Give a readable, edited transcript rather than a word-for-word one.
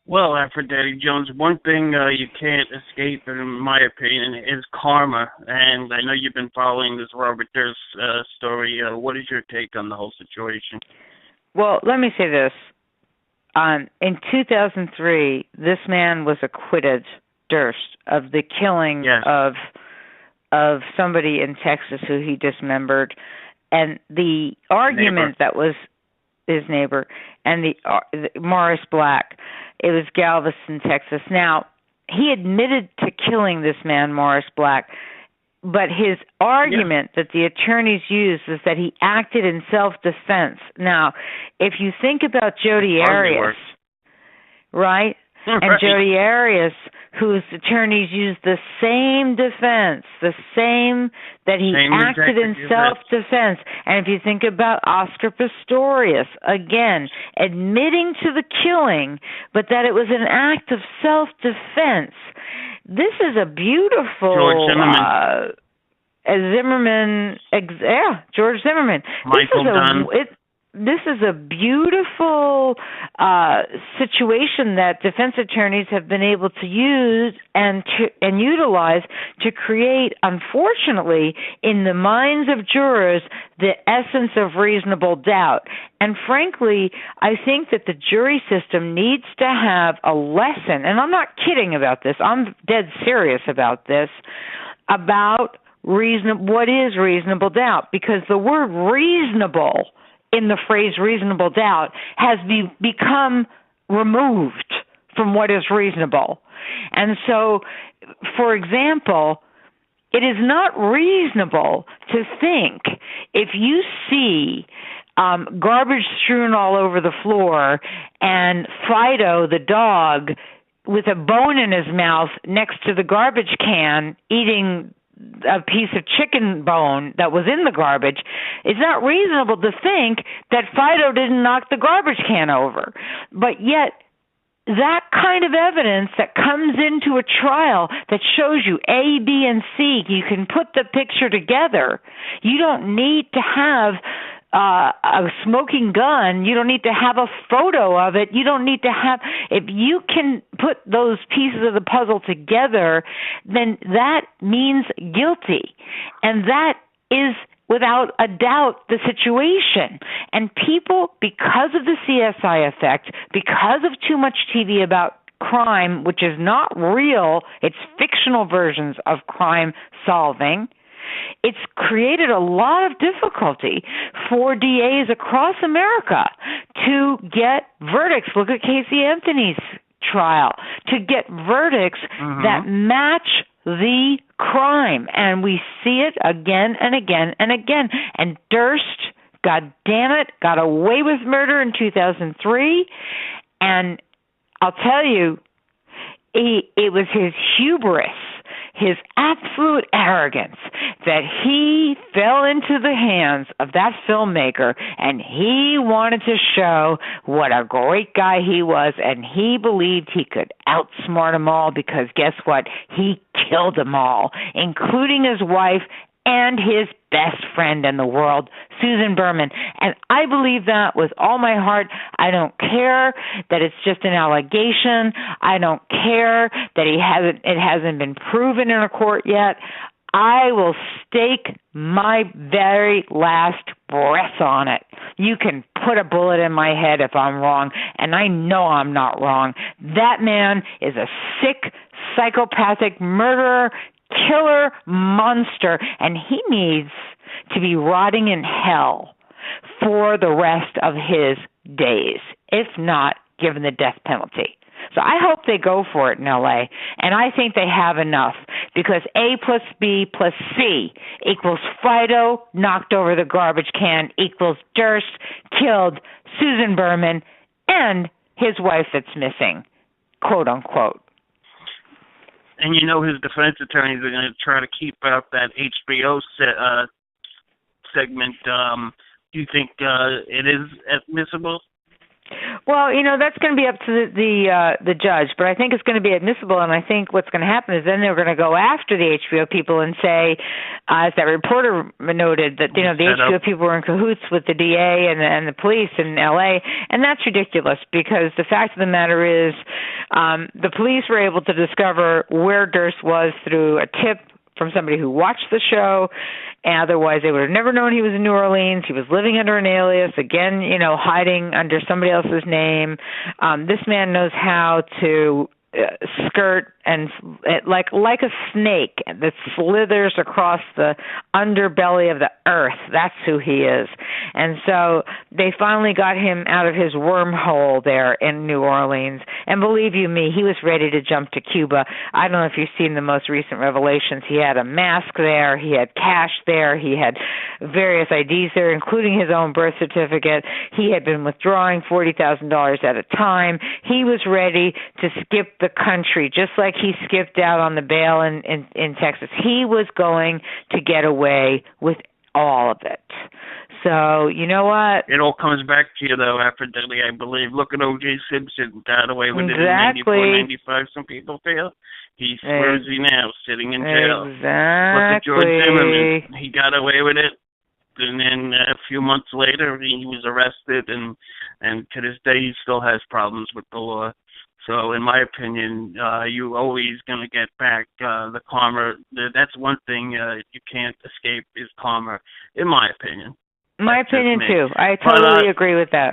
Well, Aphrodite Jones, one thing you can't escape, in my opinion, is karma. And I know you've been following this Robert Durst story. What is your take on the whole situation? Well, let me say this. In 2003, this man was acquitted, Durst, of the killing Yes. of somebody in Texas who he dismembered, and the argument that was his neighbor, and the Morris Black. It was Galveston, Texas. Now, he admitted to killing this man, Morris Black, but his argument that the attorneys used is that he acted in self-defense. Now, if you think about Jodi Arias, right? And Jodi Arias, whose attorneys used the same defense, that he acted in self-defense. And if you think about Oscar Pistorius, again, admitting to the killing, but that it was an act of self-defense. This is a beautiful... George Zimmerman. George Zimmerman. Michael Dunn. This is a beautiful situation that defense attorneys have been able to use and utilize to create, unfortunately, in the minds of jurors, the essence of reasonable doubt. And frankly, I think that the jury system needs to have a lesson, and I'm not kidding about this, I'm dead serious about this, about what is reasonable doubt, because the word reasonable in the phrase reasonable doubt has become removed from what is reasonable. And so, for example, it is not reasonable to think if you see garbage strewn all over the floor and Fido, the dog, with a bone in his mouth next to the garbage can eating a piece of chicken bone that was in the garbage, it's not reasonable to think that Fido didn't knock the garbage can over. But yet, that kind of evidence that comes into a trial that shows you A, B, and C, you can put the picture together. You don't need to have a smoking gun. You don't need to have a photo of it. You don't need to have... If you can put those pieces of the puzzle together, then that means guilty. And that is, without a doubt, the situation. And people, because of the CSI effect, because of too much TV about crime, which is not real, it's fictional versions of crime solving, it's created a lot of difficulty for DAs across America to get verdicts. Look at Casey Anthony's trial, to get verdicts that match the crime. And we see it again and again and again. And Durst, God damn it, got away with murder in 2003. And I'll tell you, it was his hubris, his absolute arrogance, that he fell into the hands of that filmmaker, and he wanted to show what a great guy he was, and he believed he could outsmart them all, because guess what? He killed them all, including his wife and his best friend in the world, Susan Berman. And I believe that with all my heart. I don't care that it's just an allegation. I don't care that it hasn't been proven in a court yet. I will stake my very last breath on it. You can put a bullet in my head if I'm wrong, and I know I'm not wrong. That man is a sick, psychopathic murderer, killer monster, and he needs to be rotting in hell for the rest of his days, if not given the death penalty. So I hope they go for it in L.A., and I think they have enough, because A plus B plus C equals Fido knocked over the garbage can equals Durst killed Susan Berman and his wife that's missing, quote unquote. And you know his defense attorneys are going to try to keep out that HBO segment. Do you think it is admissible? Well, that's going to be up to the judge, but I think it's going to be admissible, and I think what's going to happen is then they're going to go after the HBO people and say, as that reporter noted, that the HBO people were in cahoots with the DA and the police in LA, and that's ridiculous because the fact of the matter is, the police were able to discover where Durst was through a tip from somebody who watched the show. Otherwise, they would have never known he was in New Orleans. He was living under an alias, again, hiding under somebody else's name. This man knows how to skirt and like a snake that slithers across the underbelly of the earth. That's who he is. And so they finally got him out of his wormhole there in New Orleans. And believe you me, he was ready to jump to Cuba. I don't know if you've seen the most recent revelations. He had a mask there. He had cash there. He had various IDs there, including his own birth certificate. He had been withdrawing $40,000 at a time. He was ready to skip the country, just like he skipped out on the bail in Texas. He was going to get away with all of it. So, you know what? It all comes back to you, though, Aphrodite, I believe. Look at O.J. Simpson, got away with it in 94, 95, some people feel. He's Swersy now, sitting in jail. Exactly. Look at George Zimmerman. He got away with it. And then a few months later, he was arrested, and to this day, he still has problems with the law. So, in my opinion, you're always going to get back the karma. That's one thing you can't escape is karma, in my opinion. My opinion, too. I totally agree with that.